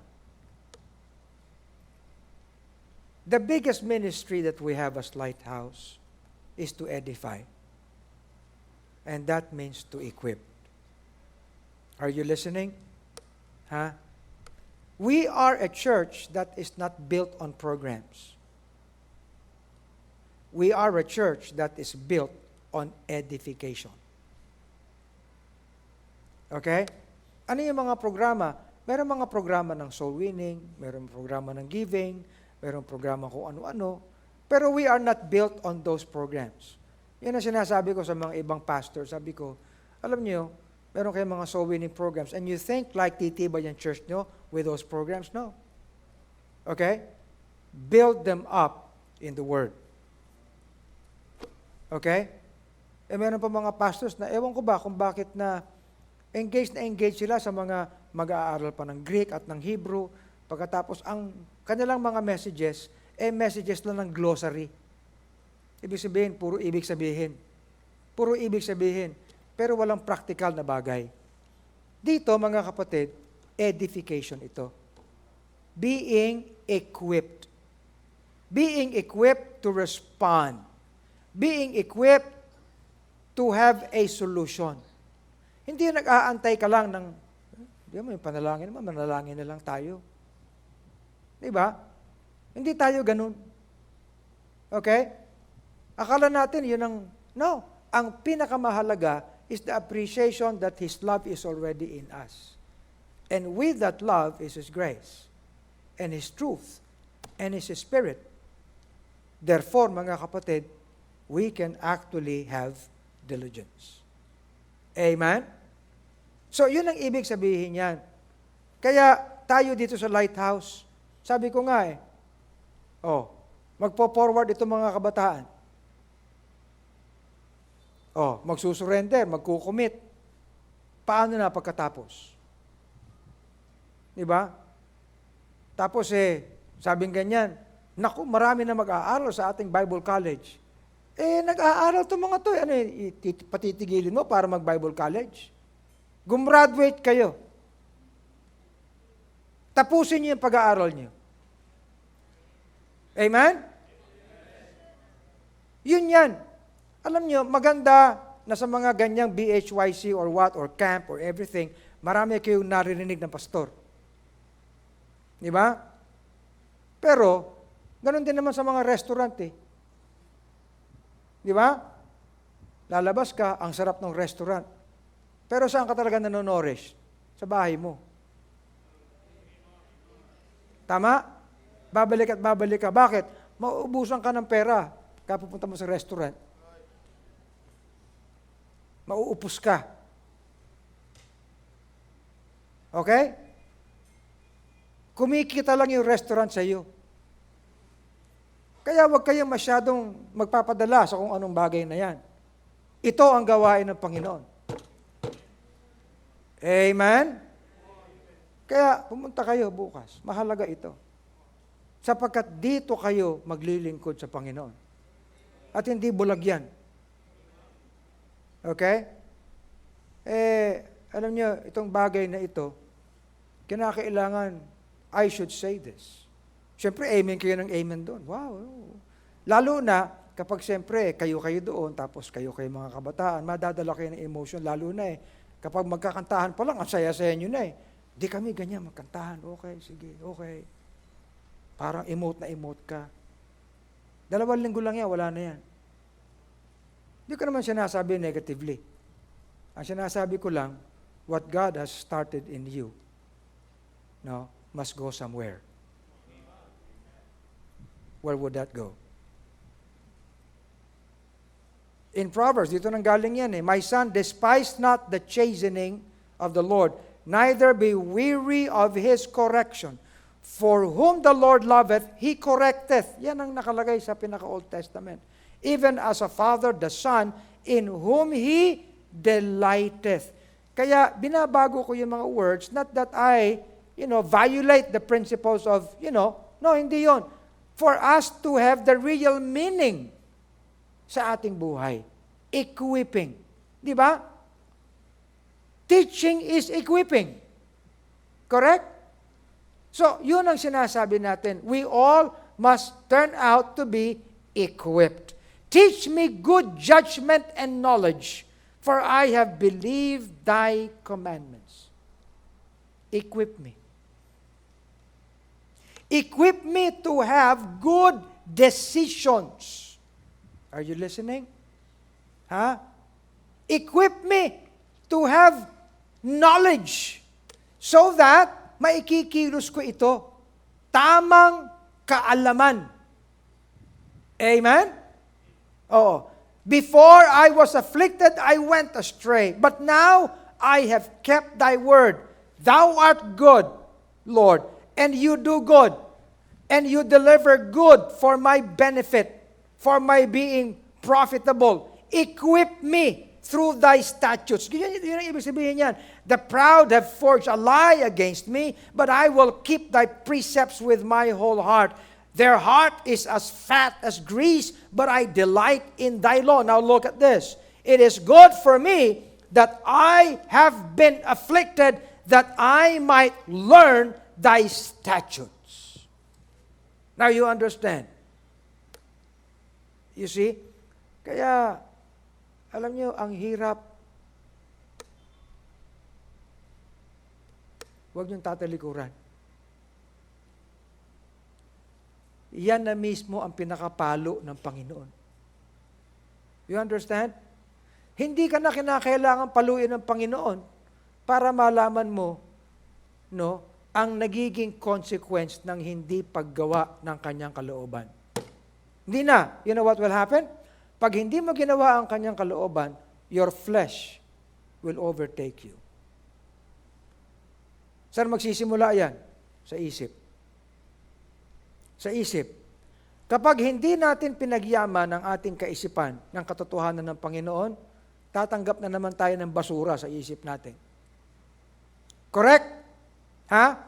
the biggest ministry that we have as Lighthouse is to edify. And that means to equip. Are you listening? Huh? We are a church that is not built on programs. We are a church that is built on edification. Okay? Ano yung mga programa? Meron mga programa ng soul winning, meron programa ng giving, meron programa kung ano-ano, pero we are not built on those programs. Yan ang sinasabi ko sa mga ibang pastors. Sabi ko, alam niyo, meron kayong mga soul winning programs, and you think like titibay yung church nyo with those programs? No. Okay? Build them up in the Word. Okay? Meron pa mga pastors na, ewan ko ba kung bakit na engage sila sa mga mag-aaral pa ng Greek at ng Hebrew. Pagkatapos, ang kanilang mga messages, messages lang ng glossary. Ibig sabihin, puro ibig sabihin. Puro ibig sabihin. Pero walang practical na bagay. Dito, mga kapatid, edification ito. Being equipped. Being equipped to respond. being equipped to have a solution. Hindi nag-aantay ka lang ng, di mo yung panalangin naman, manalangin na lang tayo. Di ba? Hindi tayo ganun. Okay? Akala natin yun ang, no. Ang pinakamahalaga is the appreciation that His love is already in us. And with that love is His grace, and His truth, and His Spirit. Therefore, mga kapatid, we can actually have diligence. Amen? So, yun ang ibig sabihin yan. Kaya, tayo dito sa Lighthouse, sabi ko nga magpo-forward itong mga kabataan. Magsusurrender, magkukumit. Paano na pagkatapos? Diba? Tapos sabing ganyan, naku, marami na mag-aaral sa ating Bible College. Nag-aaral itong mga to. Patitigilin mo para mag-Bible College? Gumraduate kayo. Tapusin niyo yung pag-aaral niyo. Amen? Yun yan. Alam niyo, maganda na sa mga ganyang BHYC or what, or camp, or everything, marami kayong naririnig ng pastor. Di ba? Pero, ganun din naman sa mga restaurant Di ba? Lalabas ka, ang sarap ng restaurant. Pero saan ka talaga nanonorish? Sa bahay mo. Tama? Babalik at babalik ka. Bakit? Mauubusan ka ng pera kapag pupunta mo sa restaurant. Mauupos ka. Okay? Kumikita lang yung restaurant sa iyo. Kaya huwag kayong masyadong magpapadala sa kung anong bagay na yan. Ito ang gawain ng Panginoon. Amen? Kaya pumunta kayo bukas. Mahalaga ito. Sapagkat dito kayo maglilingkod sa Panginoon. At hindi bulag yan. Okay? Alam niyo, itong bagay na ito, kinakailangan, I should say this. Siyempre, amen kayo ng amen doon. Wow. Lalo na, kapag siyempre, kayo doon, tapos kayo mga kabataan, madadala kayo ng emotion, lalo na kapag magkakantahan pa lang, ang saya-saya nyo na Di kami ganyan magkantahan. Okay, sige, okay. Parang emote na emote ka. 2 linggo lang yan, wala na yan. Hindi ko naman sinasabi negatively. Ang sinasabi ko lang, what God has started in you, must go somewhere. Where would that go? In Proverbs, dito nang galing yan My son, despise not the chastening of the Lord, neither be weary of His correction. For whom the Lord loveth, He correcteth. Yan ang nakalagay sa pinaka-Old Testament. Even as a father, the son, in whom He delighteth. Kaya binabago ko yung mga words, not that I, violate the principles of, no, hindi yon. For us to have the real meaning sa ating buhay. Equipping. Di ba? Teaching is equipping. Correct? So, yun ang sinasabi natin. We all must turn out to be equipped. Teach me good judgment and knowledge, for I have believed thy commandments. Equip me. Equip me to have good decisions. Are you listening? Equip me to have knowledge so that maikikilos ko ito. Tamang kaalaman. Amen? Oo. Before I was afflicted, I went astray. But now I have kept thy word. Thou art good, Lord, and you do good, and you deliver good for my benefit, for my being profitable. Equip me through thy statutes. Yun ang ibig sabihin yan. The proud have forged a lie against me, but I will keep thy precepts with my whole heart. Their heart is as fat as grease, but I delight in thy law. Now look at this. It is good for me that I have been afflicted, that I might learn thy statutes. Now you understand. You see, Kaya, alam niyo, ang hirap. Huwag niyong tatalikuran. Yan na mismo ang pinakapalo ng Panginoon. You understand? Hindi ka na kinakailangan paluin ng Panginoon para malaman mo, no, ang nagiging consequence ng hindi paggawa ng kanyang kalooban. Hindi na. You know what will happen? Pag hindi mo ginawa ang kanyang kalooban, your flesh will overtake you. Saan magsisimula yan? Sa isip. Sa isip. Kapag hindi natin pinagyaman ang ating kaisipan ng katotohanan ng Panginoon, tatanggap na naman tayo ng basura sa isip natin. Correct? Ha?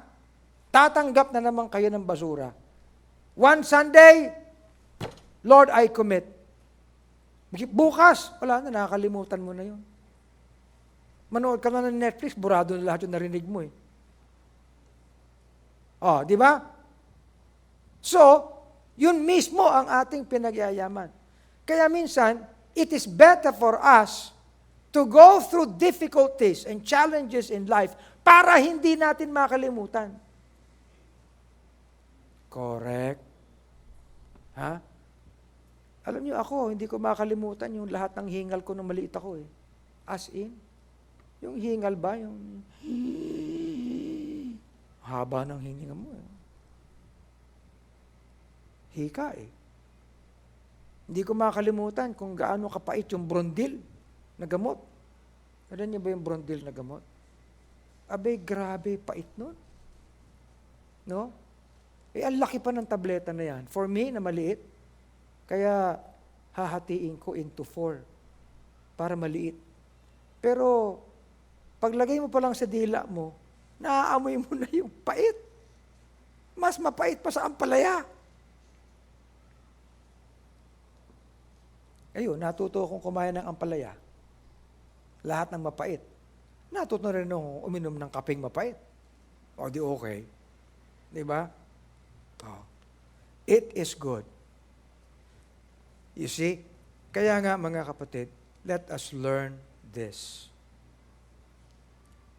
Tatanggap na naman kayo ng basura. One Sunday, Lord, I commit. Bukas, wala na, nakakalimutan mo na yun. Manood ka na ng Netflix, burado na lahat yung narinig mo eh. Oh, di ba? So, yun mismo ang ating pinagyayaman. Kaya minsan, it is better for us to go through difficulties and challenges in life para hindi natin makalimutan. Correct? Ha? Alam niyo ako, hindi ko makalimutan yung lahat ng hingal ko nung maliit ako eh. As in, yung hingal ba, yung haba ng hininga mo eh. Hika eh. Hindi ko makalimutan kung gaano kapait yung brondil na gamot. Alam niyo ba yung brondil na gamot? Abay, grabe, pait nun. No? Eh, ang laki pa ng tableta na yan. For me, na maliit, kaya hahatiin ko into 4 para maliit. Pero, paglagay mo pa lang sa dila mo, naaamoy mo na yung pait. Mas mapait pa sa ampalaya. Ayun, natuto akong kumain ng ampalaya. Lahat ng mapait. Natuto rin akong uminom ng kapeng mapait. O di okay. Di ba? Oh. It is good. You see? Kaya nga mga kapatid, let us learn this.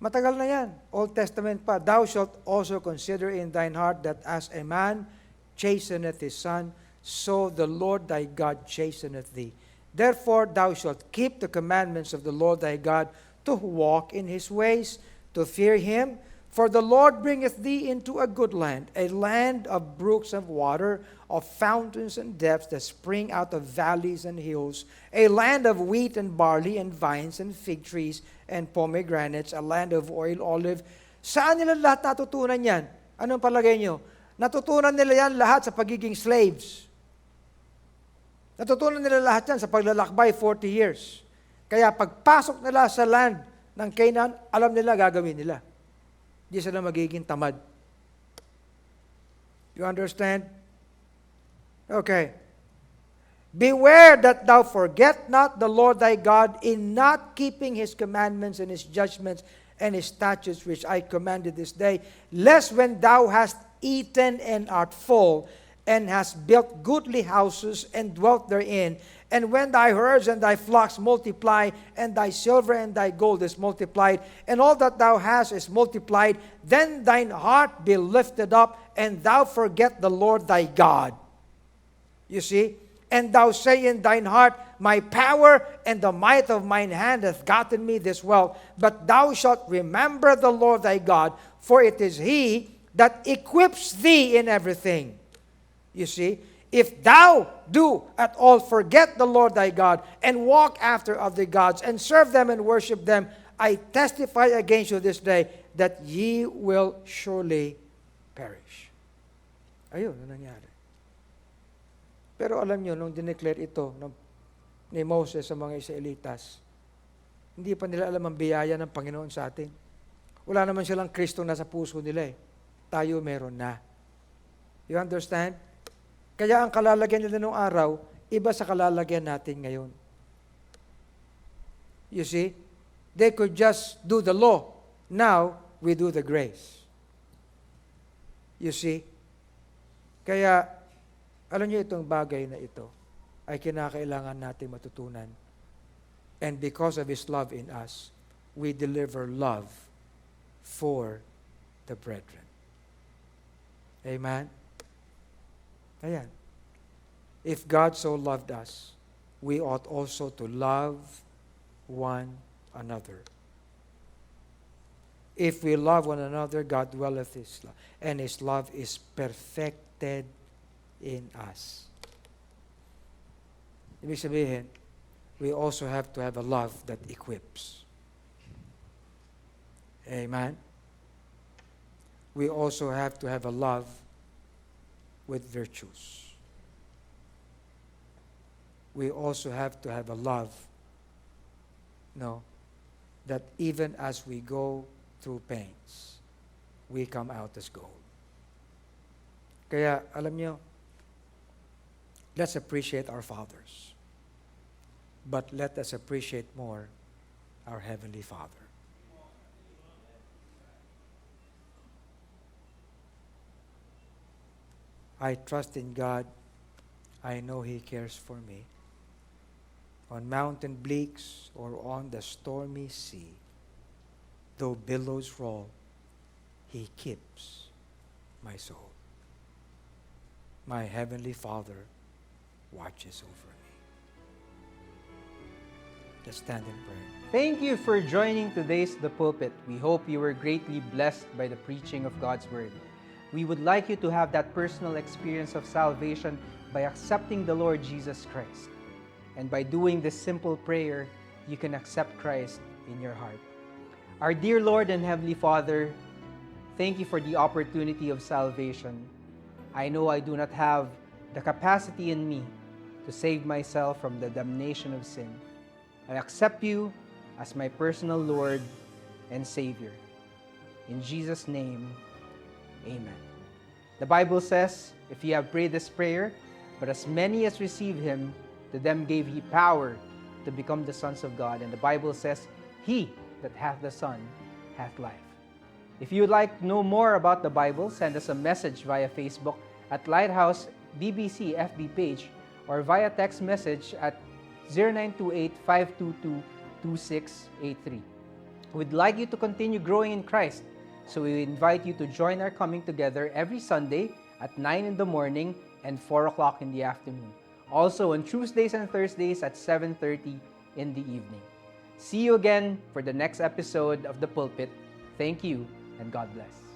Matagal na yan. Old Testament pa. Thou shalt also consider in thine heart that as a man chasteneth his son, so the Lord thy God chasteneth thee. Therefore thou shalt keep the commandments of the Lord thy God, to walk in his ways, to fear him. For the Lord bringeth thee into a good land, a land of brooks of water, of fountains and depths that spring out of valleys and hills, a land of wheat and barley and vines and fig trees and pomegranates, a land of oil, olive. Saan nila lahat natutunan yan? Anong palagay nyo? Natutunan nila yan lahat sa pagiging slaves. Natutunan nila lahat yan sa paglalakbay 40 years. Kaya pagpasok nila sa land ng Canaan, alam nila gagawin nila. Hindi sila magiging tamad. You understand? Okay. Beware that thou forget not the Lord thy God in not keeping his commandments and his judgments and his statutes which I commanded this day, lest when thou hast eaten and art full, and hast built goodly houses and dwelt therein, and when thy herds and thy flocks multiply, and thy silver and thy gold is multiplied, and all that thou hast is multiplied, then thine heart be lifted up, and thou forget the Lord thy God. You see? And thou say in thine heart, my power and the might of mine hand hath gotten me this wealth. But thou shalt remember the Lord thy God, for it is he that equips thee in everything. You see, if thou do at all forget the Lord thy God, and walk after other gods, and serve them and worship them, I testify against you this day, that ye will surely perish. Ayun, ano nangyari? Pero alam nyo, nung dineclare ito ni Moses sa mga Israelitas, hindi pa nila alam ang biyaya ng Panginoon sa atin. Wala naman silang Kristo na sa puso nila eh. Tayo meron na. You understand? Kaya ang kalalagyan nila nung araw, iba sa kalalagyan natin ngayon. You see? They could just do the law. Now, we do the grace. You see? Kaya, alam niyo itong bagay na ito. ay kinakailangan natin matutunan. And because of His love in us, we deliver love for the brethren. Amen? Ayan. If God so loved us, we ought also to love one another. If we love one another, God dwelleth His love, and His love is perfected in us. Ibig sabihin, we also have to have a love that equips. Amen? We also have to have a love with virtues. We also have to have a love, that even as we go through pains, we come out as gold. Kaya, alam niyo, let's appreciate our fathers. But let us appreciate more our Heavenly Father. I trust in God. I know He cares for me. On mountain bleaks or on the stormy sea, though billows roll, He keeps my soul. My Heavenly Father watches over me. Let's stand and pray.
Thank you for joining today's The Pulpit. We hope you were greatly blessed by the preaching of God's Word. We would like you to have that personal experience of salvation by accepting the Lord Jesus Christ. And by doing this simple prayer, you can accept Christ in your heart. Our dear Lord and Heavenly Father, thank you for the opportunity of salvation. I know I do not have the capacity in me to save myself from the damnation of sin. I accept you as my personal Lord and Savior. In Jesus' name, amen. The Bible says, if ye have prayed this prayer, but as many as receive Him, to them gave He power to become the sons of God. And the Bible says, he that hath the Son hath life. If you would like to know more about the Bible, send us a message via Facebook at Lighthouse BBC FB page or via text message at 0928-522-2683. We'd like you to continue growing in Christ, so we invite you to join our coming together every Sunday at 9 in the morning and 4 o'clock in the afternoon. Also on Tuesdays and Thursdays at 7:30 in the evening. See you again for the next episode of The Pulpit. Thank you and God bless.